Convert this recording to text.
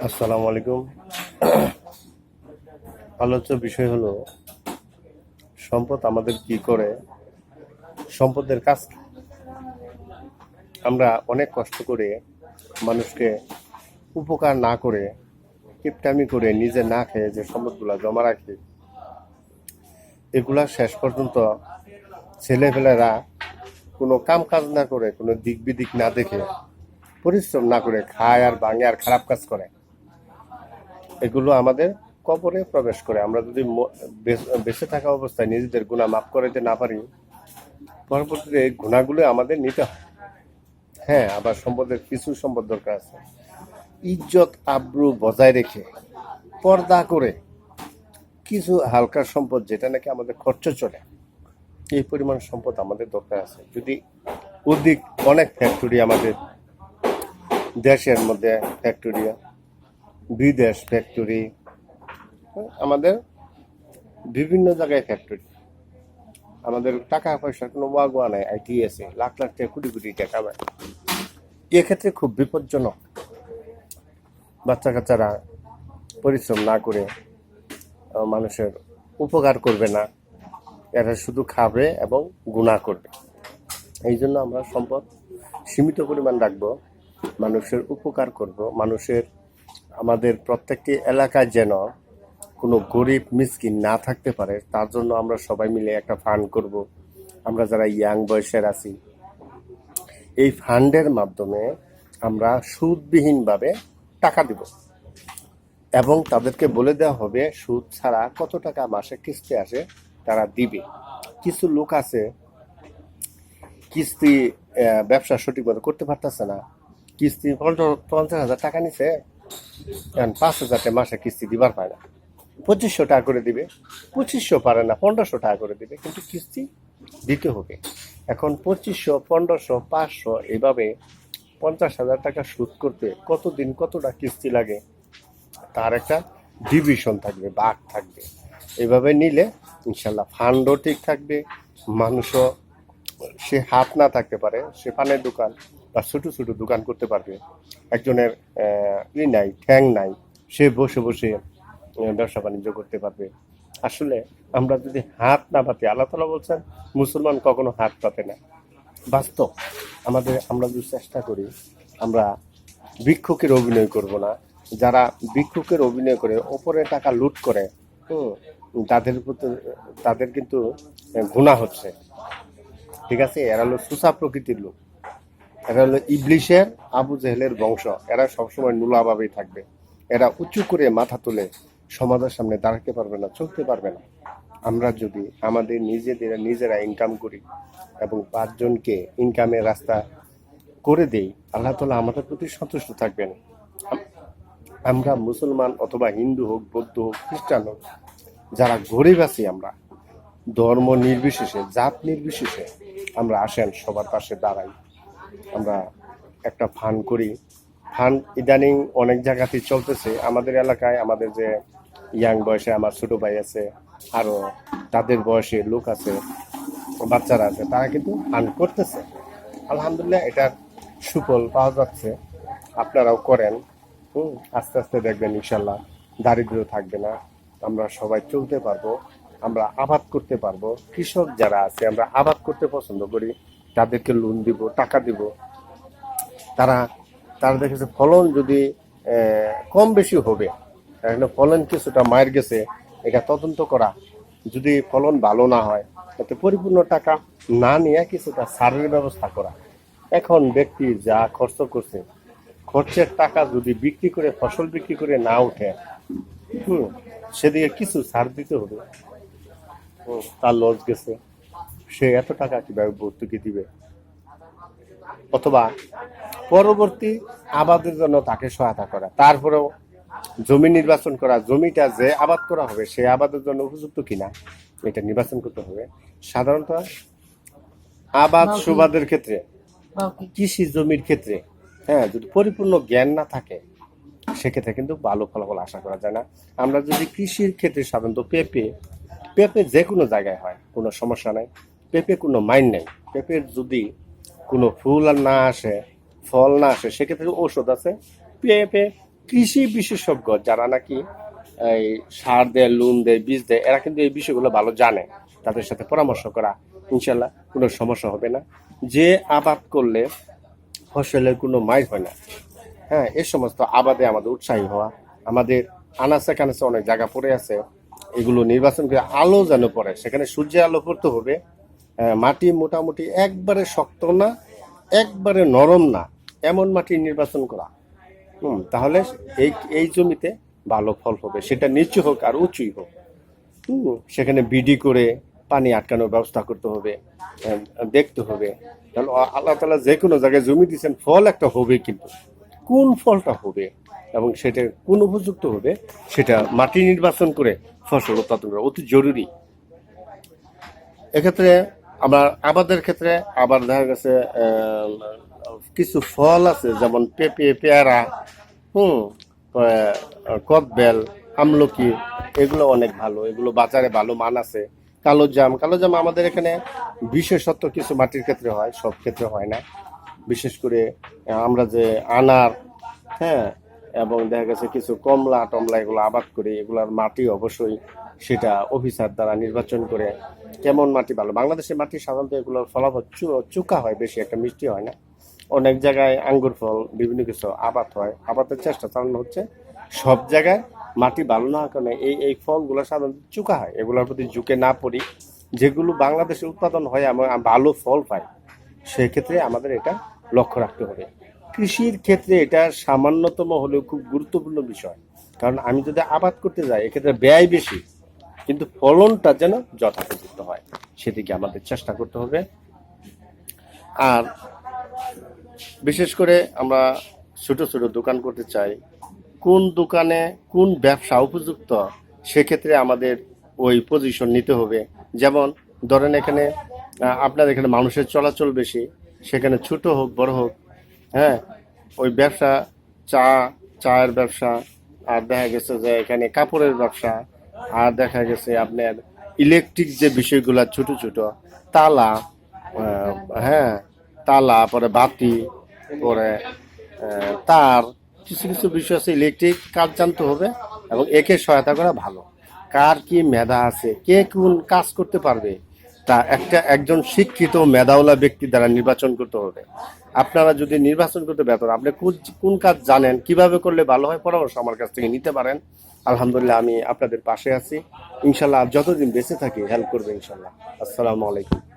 আসসালামু আলাইকুম। আলোচ্য বিষয় হলো সম্পদ আমাদের কি করে, সম্পদের কাজ কি? আমরা অনেক কষ্ট করে মানুষকে উপকার না করে, কিপটামি করে, নিজে না খেয়ে যে সম্পদগুলা জমা রাখি, এগুলা শেষ পর্যন্ত ছেলেপেলেরা কোনো কাম কাজ না করে, কোনো দিক বিদিক না দেখে, পরিশ্রম না করে খায় আর ভাঙে আর খারাপ কাজ করে। এগুলো আমাদের কবরে প্রবেশ করে। আমরা যদি বেঁচে থাকা অবস্থায় নিজেদের গুনাহ মাফ করাইতে না পারি, পরবর্তীতে এই গুনাহগুলো আমাদের নিতে হয়। হ্যাঁ, আবার সম্পদের কিছু সম্পদ দরকার আছে। ইজ্জত আব্রু বজায় রেখে, পর্দা করে কিছু হালকা সম্পদ যেটা নাকি আমাদের খরচ চলে, এই পরিমাণ সম্পদ আমাদের দরকার আছে। যদি অধিক অনেক ফ্যাক্টরি আমাদের দেশের মধ্যে, ফ্যাক্টরি বিদেশ ফ্যাক্টরি, আমাদের বিভিন্ন জায়গায় ফ্যাক্টরি, আমাদের টাকা পয়সার কোনো ওয়াগোয়া নাই, আইটিএসে লাখ লাখ টাকা কোটি কোটি টাকা কামায়। এক্ষেত্রে খুব বিপজ্জনক। বাচ্চা কাচ্চারা পরিশ্রম না করে মানুষের উপকার করবে না, এরা শুধু খাবে এবং গুনাহ করবে। এই জন্য আমরা সম্পদ সীমিত পরিমাণ রাখবো, মানুষের উপকার করব। মানুষের, আমাদের প্রত্যেকটি এলাকায় যেন কোনো গরিব মিসকিন না থাকতে পারে, তার জন্য আমরা সবাই মিলে একটা ফান্ড করব। আমরা যারা ইয়াং বয়সের আছি, এই ফান্ডের মাধ্যমে আমরা সুদবিহীনভাবে টাকা দিব এবং তাদেরকে বলে দেওয়া হবে সুদ ছাড়া কত টাকা মাসে কিস্তি আসে তারা দিবে। কিছু লোক আছে কিস্তি ব্যবসা সঠিকভাবে করতে পারতেছে না, কিস্তি 50,000 টাকা নিছে, 5,000 মাসে কিস্তি দিবার পায় না, 2500 টাকা করে দিবে, 2500 পারে না, 1500 টাকা করে দিবে, কিন্তু কিস্তি দিতে হবে। এখন 2500, 1500, 500 এইভাবে 50,000 টাকা সুদ করতে কতদিন কতটা কিস্তি লাগে, তার একটা ডিভিশন থাকবে, ভাগ থাকবে। এইভাবে নিলে ইনশাল্লাহ ফান্ডও ঠিক থাকবে, মানুষও, সে হাত না থাকতে পারে, সে পানের দোকান বা ছোট ছোট দোকান করতে পারবে। একজনের নাই, ঠ্যাং নাই, সে বসে বসে ব্যবসা বাণিজ্য করতে পারবে। আসলে আমরা যদি হাত না পাতি, আল্লাহ তাআলা বলছেন মুসলমান কখনো হাত পাতে না। বাস্তব, আমরা যদি চেষ্টা করি, আমরা ভিক্ষুকের অভিনয় করব না। যারা ভিক্ষুকের অভিনয় করে ওপরে টাকা লুট করে, তাদের প্রতি, তাদের কিন্তু গুনাহ হচ্ছে। ঠিক আছে, এরা হলো সুসা প্রকৃতির লোক, এরা হলো ইবলিশের, আবু জেহেলের বংশ। এরা সবসময় নুলাভাবেই থাকবে। এরা উঁচু করে মাথা তুলে সমাজের সামনে দাঁড়াতে পারবে না, চলতে পারবে না। আমরা যদি আমাদের নিজেরা ইনকাম করি এবং 5 জনকে ইনকামের রাস্তা করে দেই, আল্লাহ তাআলা আমাদের প্রতি সন্তুষ্ট থাকবেন। আমরা মুসলমান অথবা হিন্দু হোক, বৌদ্ধ হোক, খ্রিস্টান হোক, যারা গরিব আছি, আমরা ধর্ম নির্বিশেষে, জাত নির্বিশেষে আমরা আসেন সবার পাশে দাঁড়াই। আমরা একটা ফান্ড করি। ফান্ড ইদানিং অনেক জায়গাতেই চলতেছে। আমাদের এলাকায়, আমাদের যে ইয়াং বয়সে আমার ছোট ভাই আছে, আরও তাদের বয়সে লোক আছে, বাচ্চারা আছে, তারা কিন্তু ফান্ড করতেছে। আলহামদুলিল্লাহ, এটার সুফল পাওয়া যাচ্ছে। আপনারাও করেন। আস্তে আস্তে দেখবেন ইনশাল্লাহ দারিদ্র্য থাকবে না, আমরা সবাই চলতে পারবো, আমরা আবাদ করতে পারবো। কৃষক যারা আছে, আমরা আবাদ করতে পছন্দ করি, তাদেরকে লোন দিব, টাকা দিব। তারা তারা দেখেছে ফলন যদি কম বেশি হবে, এখানে ফলন কিছুটা মায়ের গেছে, এটা তদন্ত করা। যদি ফলন ভালো না হয়, তাতে পরিপূর্ণ টাকা না নিয়ে কিছুটা সারের ব্যবস্থা করা। এখন ব্যক্তি যা খরচ করছে, খরচের টাকা যদি বিক্রি করে, ফসল বিক্রি করে না উঠে, সেদিকে কিছু ছাড় দিতে হবে। তার লস গেছে, সে এত টাকা কিভাবে ভর্তুকি দিবে? অথবা পরবর্তী আবাদের জন্য তাকে সহায়তা করা, তারপরেও জমি নির্বাচন করা, জমিটা যে আবাদ করা হবে সে আবাদের জন্য উপযুক্ত কিনা এটা নির্বাচন করতে হবে। সাধারণত আবাদ সুবাদের ক্ষেত্রে, কৃষি জমির ক্ষেত্রে, হ্যাঁ, যদি পরিপূর্ণ জ্ঞান না থাকে, সেক্ষেত্রে কিন্তু ভালো ফলাফল আশা করা যায় না। আমরা যদি কৃষির ক্ষেত্রে, সাধারণত পেঁপে যে কোনো জায়গায় হয়, কোনো সমস্যা নাই। পেঁপে কোনো মাইন নেই। পেঁপের যদি কোনো ফুল আর না আসে, ফল না আসে, সেক্ষেত্রে ঔষধ আছে। পেঁপে কৃষি বিশেষজ্ঞ যারা নাকি এই সার দেয়, লুন দেয়, বীজ দেয়, এরা কিন্তু এই বিষয়গুলো ভালো জানে। তাদের সাথে পরামর্শ করা, ইনশাল্লাহ কোনো সমস্যা হবে না। যে আবাদ করলে ফসলের কোনো মাইর হয় না, হ্যাঁ, এই সমস্ত আবাদে আমাদের উৎসাহী হওয়া। আমাদের আনাচে কানাচে অনেক জায়গা পড়ে আছে, এগুলো নির্বাচন করে আলো যেন পড়ে, সেখানে সূর্যের আলো পড়তে হবে। মাটি মোটামুটি একবারে শক্ত না, একবারে নরম না, এমন মাটি নির্বাচন করা। তাহলে এই এই জমিতে ভালো ফল হবে, সেটা নিচু হোক আর উঁচুই হোক। সেখানে বিডি করে পানি আটকানোর ব্যবস্থা করতে হবে, দেখতে হবে। তাহলে আল্লাহ তাআলা যে কোনো জায়গায় জমি দিচ্ছেন, ফল একটা হবে, কিন্তু কোন ফলটা হবে এবং সেটা কোন উপযুক্ত হবে, সেটা মাটি নির্বাচন করে ফসল উৎপাদন করা অতি জরুরি। এক্ষেত্রে আমরা আবাদের ক্ষেত্রে আবার দেখা গেছে কিছু ফল আছে, যেমন পেঁপে, পেয়ারা, কদবেল, আমলকি, এগুলো অনেক ভালো, এগুলো বাজারে ভালো মান আছে। কালো জাম আমাদের এখানে বিশেষত্ব কিছু মাটির ক্ষেত্রে হয়, সব ক্ষেত্রে হয় না। বিশেষ করে আমরা যে আনার, হ্যাঁ, এবং দেখা গেছে কিছু কমলা টমলা এগুলো আবাদ করি, এগুলার মাটি অবশ্যই সেটা অফিসার দ্বারা নির্বাচন করে কেমন মাটি ভালো। বাংলাদেশের মাটি সাধারণত এগুলোর ফলাফল চুকা হয়, বেশি একটা মিষ্টি হয় না। অনেক জায়গায় আঙ্গুর ফল, বিভিন্ন কিছু আবাদ হয়, আবাদের চেষ্টা চালানো হচ্ছে। সব জায়গায় মাটি ভালো না হওয়ার কারণে এই ফলগুলো সাধারণত চুকা হয়। এগুলোর প্রতি ঝুঁকে না পড়ি, যেগুলো বাংলাদেশে উৎপাদন হয় আমরা ভালো ফল পাই, সেক্ষেত্রে আমাদের এটা লক্ষ্য রাখতে হবে। কৃষির ক্ষেত্রে এটা সামান্যতম হলেও খুব গুরুত্বপূর্ণ বিষয়, কারণ আমি যদি আবাদ করতে যাই এক্ষেত্রে ব্যয় বেশি, কিন্তু ফলনটা যেন যথাপযুক্ত হয়, সেদিকে আমাদের চেষ্টা করতে হবে। আর বিশেষ করে আমরা ছোট ছোট দোকান করতে চাই, কোন দোকানে কোন ব্যবসা উপযুক্ত, সেক্ষেত্রে আমাদের ওই পজিশন নিতে হবে। যেমন ধরেন এখানে আপনার এখানে মানুষের চলাচল বেশি, সেখানে ছোট হোক বড় হোক, হ্যাঁ, ওই ব্যবসা, চায়ের ব্যবসা, আর দেখা গেছে যে এখানে কাপড়ের ব্যবসা, আর দেখা গেছে আপনার ইলেকট্রিক যে বিষয়গুলো ছোট ছোট তালা, হ্যাঁ, তালা, পরে বাতি, পরে তার, কিছু কিছু বিষয় আছে, ইলেকট্রিক কাজ জানতে হবে এবং একে সহায়তা করা ভালো। কার কি মেধা আছে, কে কোন কাজ করতে পারবে, তা একজন শিক্ষিত মেধাওয়ালা ব্যক্তি দ্বারা নির্বাচন করতে হবে। আপনারা যদি নির্বাচন করতে ব্যর্থ, আপনি কোন কাজ জানেন, কিভাবে করলে ভালো হয়, পরামর্শ আমার কাছ থেকে নিতে পারেন। আলহামদুলিল্লাহ, আমি আপনাদের পাশে আছি। ইনশাল্লাহ যতদিন বেঁচে থাকি হেল্প করবে ইনশাল্লাহ। আসসালামু আলাইকুম।